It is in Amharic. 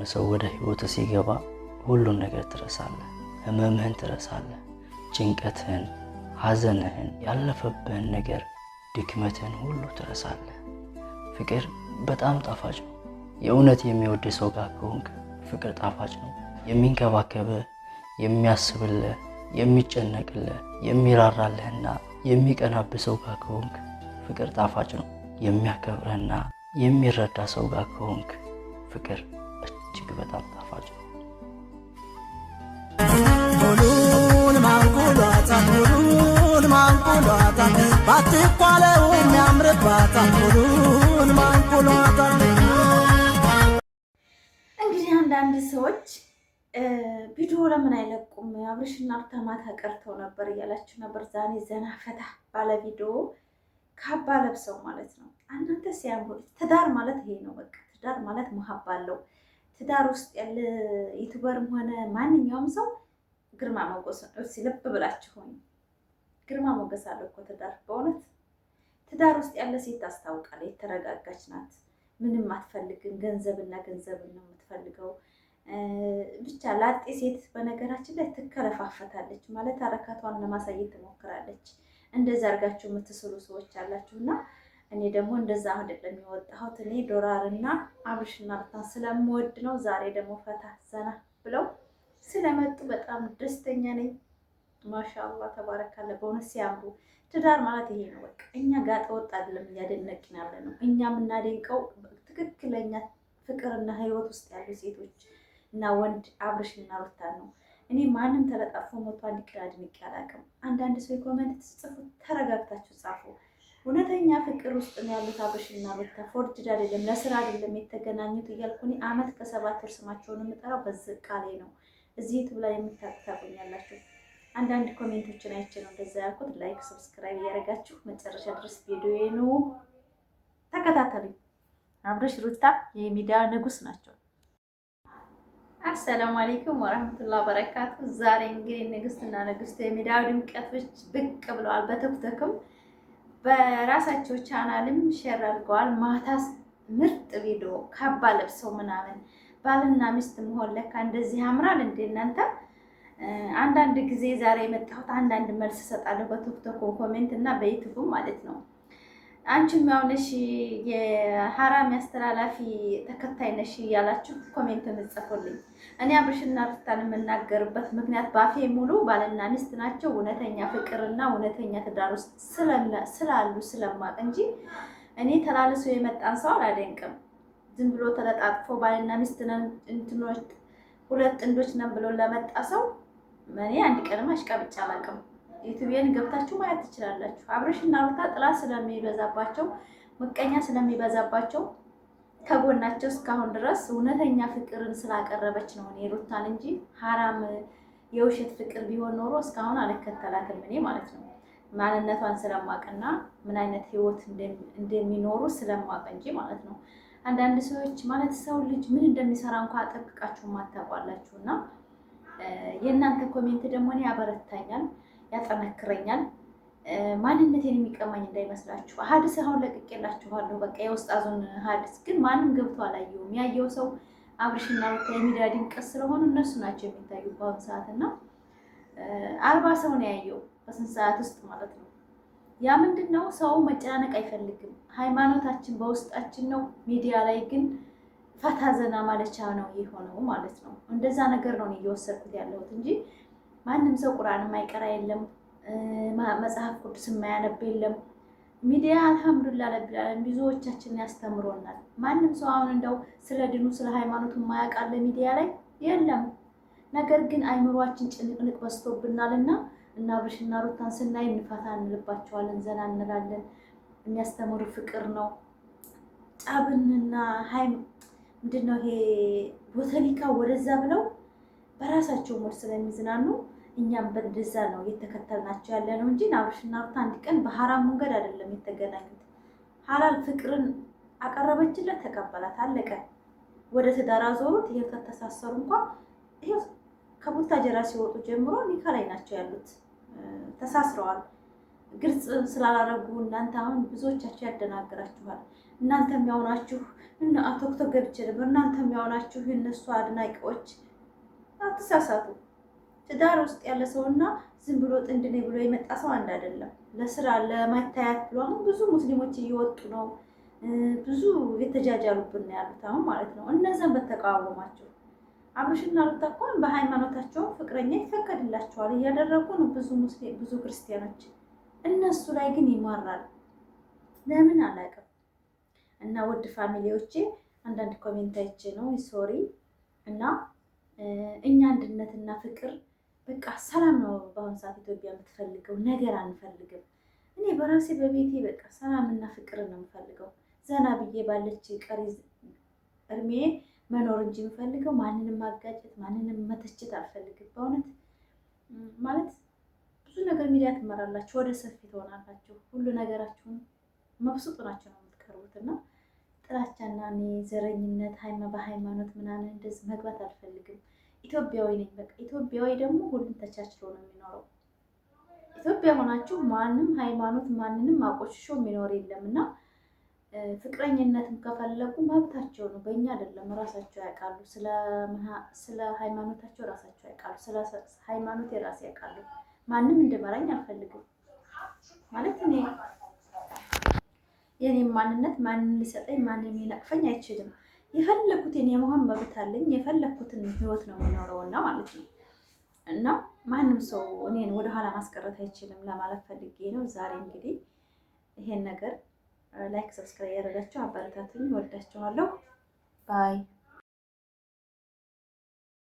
ሰው ወደ ህይወት ሲገባ ሁሉን ነገር ትረሳለህ። ህመምህን ትረሳለህ። ጭንቀትህን፣ ሐዘንህን፣ ያለፈብህን ነገር፣ ድክመትህን ሁሉ ትረሳለህ። ፍቅር በጣም ጣፋጭ ነው። የእውነት የሚወድ ሰው ጋር ከሆንክ ፍቅር ጣፋጭ ነው። የሚንከባከብህ፣ የሚያስብልህ፣ የሚጨነቅልህ፣ የሚራራልህና የሚቀናብህ ሰው ጋር ከሆንክ ፍቅር ጣፋጭ ነው። የሚያከብርህና የሚረዳ ሰው ጋር ከሆንክ ፍቅር እጅግ በጣም ጣፋጭ ነው። ሁሉን ማንቁሏታ ሁሉን ማንቁሏታ ባትኳለው የሚያምርባታ ሁሉን ማንቁሏታ። እንግዲህ አንዳንድ ሰዎች ቪዲዮ ለምን አይለቁም አብርሽና ሩታ ማታ ቀርተው ነበር እያላችሁ ነበር። ዛሬ ዘና ፈታ ባለ ቪዲዮ ካባ ለብሰው ማለት ነው። እናንተ ሲያምሩ። ትዳር ማለት ይሄ ነው። በቃ ትዳር ማለት መሀባ አለው። ትዳር ውስጥ ያለ ዩቲዩበርም ሆነ ማንኛውም ሰው ግርማ ሞገስ ነው። ልብ ብላችሁኝ ግርማ ሞገስ አለው እኮ ትዳር። በእውነት ትዳር ውስጥ ያለ ሴት ታስታውቃለች። የተረጋጋች ናት። ምንም አትፈልግም። ገንዘብና ገንዘብን ነው የምትፈልገው። ብቻ ላጤ ሴት በነገራችን ላይ ትከለፋፈታለች ማለት አረካቷን ለማሳየት ትሞክራለች። እንደዛ አድርጋችሁ የምትስሉ ሰዎች አላችሁና እኔ ደግሞ እንደዛ አይደለም የወጣሁት። እኔ ዶራርና አብርሽና ሩታን ስለምወድ ነው። ዛሬ ደግሞ ፈታ ዘና ብለው ስለመጡ በጣም ደስተኛ ነኝ። ማሻአላህ ተባረካለ። በእውነት ሲያምሩ። ትዳር ማለት ይሄ ነው። በቃ እኛ ጋጠ ወጥ አይደለም እያደነቅን ያለ ነው። እኛ የምናደንቀው ትክክለኛ ፍቅርና ህይወት ውስጥ ያሉ ሴቶች እና ወንድ አብርሽና ሩታን ነው። እኔ ማንም ተለጣፎ ሞቶ አንድ ቀን አድንቄ አላውቅም። አንዳንድ ሰው ኮሜንት ጽፉ፣ ተረጋግታችሁ ጻፉ። እውነተኛ ፍቅር ውስጥ ነው ያሉት አብርሽና ሩታ። ፎርጅድ አይደለም፣ ለስራ አይደለም የተገናኙት እያልኩ እኔ አመት ከ7 ወር ስማቸውን የምጠራው በዚህ ቃሌ ነው። እዚህ ዩቲዩብ ላይ የምታቁኛላችሁ። አንዳንድ ኮሜንቶችን አይቼ ነው እንደዛ ያልኩት። ላይክ ሰብስክራይብ እያደረጋችሁ መጨረሻ ድረስ ቪዲዮዬን ተከታተሉ። አብርሽ ሩታ የሚዲያ ንጉስ ናቸው። አሰላሙ አለይኩም ወራህመቱላሂ ወበረካቱ። ዛሬ እንግዲህ ንግስትና ንግስት የሚዲያው ድምቀቶች ብቅ ብለዋል። በቲክቶክም በራሳቸው ቻናልም ሼር አድርገዋል። ማታ ምርጥ ቪዲዮ ካባ ለብሰው ምናምን ባልና ሚስት መሆን ለካ እንደዚህ ያምራል እንዴ እናንተ። አንዳንድ ጊዜ ዛሬ የመጣሁት አንዳንድ መልስ እሰጣለሁ በቲክቶክ ኮሜንት እና በዩቲዩብ ማለት ነው። አንቺም ያው ነሽ የሐራም ያስተላላፊ ተከታይ ነሽ እያላችሁ ኮሜንት ምጽፉልኝ። እኔ አብርሽና ሩታን የምናገርበት ምክንያት ባፌ ሙሉ ባልና ሚስት ናቸው፣ እውነተኛ ፍቅርና እውነተኛ ትዳር ውስጥ ስላሉ ስለማቅ እንጂ እኔ ተላልሶ የመጣን ሰው አላደንቅም። ዝም ብሎ ተለጣጥፎ ባልና ሚስት ነን እንትኖች ሁለት ጥንዶች ነን ብሎ ለመጣ ሰው እኔ አንድ ቀንም አሽቃብጬ አላውቅም። ዩቲዩብን ገብታችሁ ማየት ትችላላችሁ። አብርሽና ሩታ ጥላት ስለሚበዛባቸው ምቀኛ ስለሚበዛባቸው ከጎናቸው እስካሁን ድረስ እውነተኛ ፍቅርን ስላቀረበች ነው እኔ ሩታን እንጂ ሐራም የውሸት ፍቅር ቢሆን ኖሮ እስካሁን አልከተላትም እኔ ማለት ነው። ማንነቷን ስለማቅና ምን አይነት ህይወት እንደሚኖሩ ስለማቅ እንጂ ማለት ነው። አንዳንድ ሰዎች ማለት ሰው ልጅ ምን እንደሚሰራ እንኳን አጠብቃችሁ ማታውቃላችሁና የእናንተ ኮሜንት ደግሞ እኔ ያበረታኛል፣ ያጠነክረኛል። ማንነቴን የሚቀማኝ እንዳይመስላችሁ። ሀዲስ አሁን ለቅቄላችኋለሁ። በቃ የውስጣዙን ሀዲስ ግን ማንም ገብቶ አላየውም። ያየው ሰው አብርሽና ሩታ የሚዲያ ድምቀት ስለሆኑ እነሱ ናቸው የሚታዩ በአሁኑ ሰዓት እና 40 ሰው ነው ያየው በስንት ሰዓት ውስጥ ማለት ነው። ያ ምንድን ነው? ሰው መጨናነቅ አይፈልግም። ሃይማኖታችን በውስጣችን ነው። ሚዲያ ላይ ግን ፈታ ዘና ማለቻ ነው የሆነው ማለት ነው። እንደዛ ነገር ነው እየወሰድኩት ያለሁት እንጂ ማንም ሰው ቁርአን የማይቀራ የለም፣ መጽሐፍ ቅዱስ የማያነብ የለም። ሚዲያ አልሐምዱሊላህ ረቢል ዓለሚን ብዙዎቻችንን ያስተምሮናል። ማንም ሰው አሁን እንደው ስለ ድኑ ስለ ሃይማኖቱ የማያውቃለ ሚዲያ ላይ የለም። ነገር ግን አይምሯችን ጭንቅንቅ በዝቶብናልና እና አብርሽና ሩታን ስናይ እንፈታ እንልባቸዋለን፣ ዘና እንላለን። የሚያስተምሩ ፍቅር ነው። ጣብንና ምንድነው ይሄ ቦተሊካ ወደዛ ብለው በራሳቸው ሞድ ስለሚዝናኑ እኛም በደዛ ነው የተከተልናቸው ያለ ነው እንጂ አብርሽና ሩታ አንድ ቀን በሐራም መንገድ አይደለም የተገናኙት። ሐላል ፍቅርን አቀረበችለት፣ ተቀበላት፣ አለቀ። ወደ ትዳር አዞሩት። ይሄ ከተሳሰሩ እንኳን ይሄ ከቡታጀራ ሲወጡ ጀምሮ ኒካ ላይ ናቸው ያሉት፣ ተሳስረዋል። ግልጽ ስላላረጉ እናንተ አሁን ብዙዎቻችሁ ያደናግራችኋል። እናንተም ያውናችሁ እና ቶክቶክ ገብቼ ነበር። እናንተም ያውናችሁ የነሱ አድናቂዎች አትሳሳቱ። ትዳር ውስጥ ያለ ሰውና ዝም ብሎ ጥንድ ነኝ ብሎ የመጣ ሰው አንድ አይደለም። ለስራ ለመታየት ብሎ አሁን ብዙ ሙስሊሞች እየወጡ ነው፣ ብዙ የተጃጃሉብን ያሉት አሁን ማለት ነው። እነዛን በተቃወማቸው አብርሽና ሩታ እኮ በሃይማኖታቸው ፍቅረኛ ይፈቀድላቸዋል እያደረጉ ነው ብዙ ክርስቲያኖች። እነሱ ላይ ግን ይማራል። ለምን አላውቅም። እና ውድ ፋሚሊዎቼ አንዳንድ ኮሜንት አይቼ ነው ሶሪ። እና እኛ አንድነትና ፍቅር በቃ ሰላም ነው በአሁኑ ሰዓት ኢትዮጵያ የምትፈልገው ነገር አንፈልግም። እኔ በራሴ በቤቴ በቃ ሰላምና ፍቅር ነው የምፈልገው። ዘና ብዬ ባለች ቀሪ እድሜ መኖር እንጂ የምፈልገው ማንንም ማጋጨት ማንንም መተቸት አልፈልግም። በእውነት ማለት ብዙ ነገር ሚዲያ ትመራላችሁ፣ ወደ ሰፊ ትሆናላችሁ፣ ሁሉ ነገራችሁን መብሱጥ ናቸው ነው የምትቀርቡት። እና ጥላቻና እኔ ዘረኝነት በሃይማኖት ምናምን እንደዚህ መግባት አልፈልግም። ኢትዮጵያዊ ነኝ በቃ። ኢትዮጵያዊ ደግሞ ሁሉም ተቻችሎ ነው የሚኖረው። ኢትዮጵያ ሆናችሁ ማንም ሃይማኖት ማንንም አቆሽሾ የሚኖር የለም። እና ፍቅረኝነትም ከፈለጉ መብታቸው ነው፣ በእኛ አይደለም። ራሳቸው ያውቃሉ፣ ስለ ሃይማኖታቸው ራሳቸው ያውቃሉ፣ ስለ ሃይማኖት የራሴ ያውቃሉ። ማንም እንደመራኝ አልፈልግም ማለት እኔ የኔም ማንነት ማንም ሊሰጠኝ ማንም ሊነቅፈኝ አይችልም። የፈለኩትን የመሆን መብት አለኝ። የፈለኩትን ህይወት ነው የምኖረውና ማለት ነው። እና ማንም ሰው እኔን ወደኋላ ማስቀረት አይችልም ለማለት ፈልጌ ነው። ዛሬ እንግዲህ ይሄን ነገር ላይክ፣ ሰብስክራይብ ያደረጋችሁ አበረታቱኝ። ወዳችኋለሁ። ባይ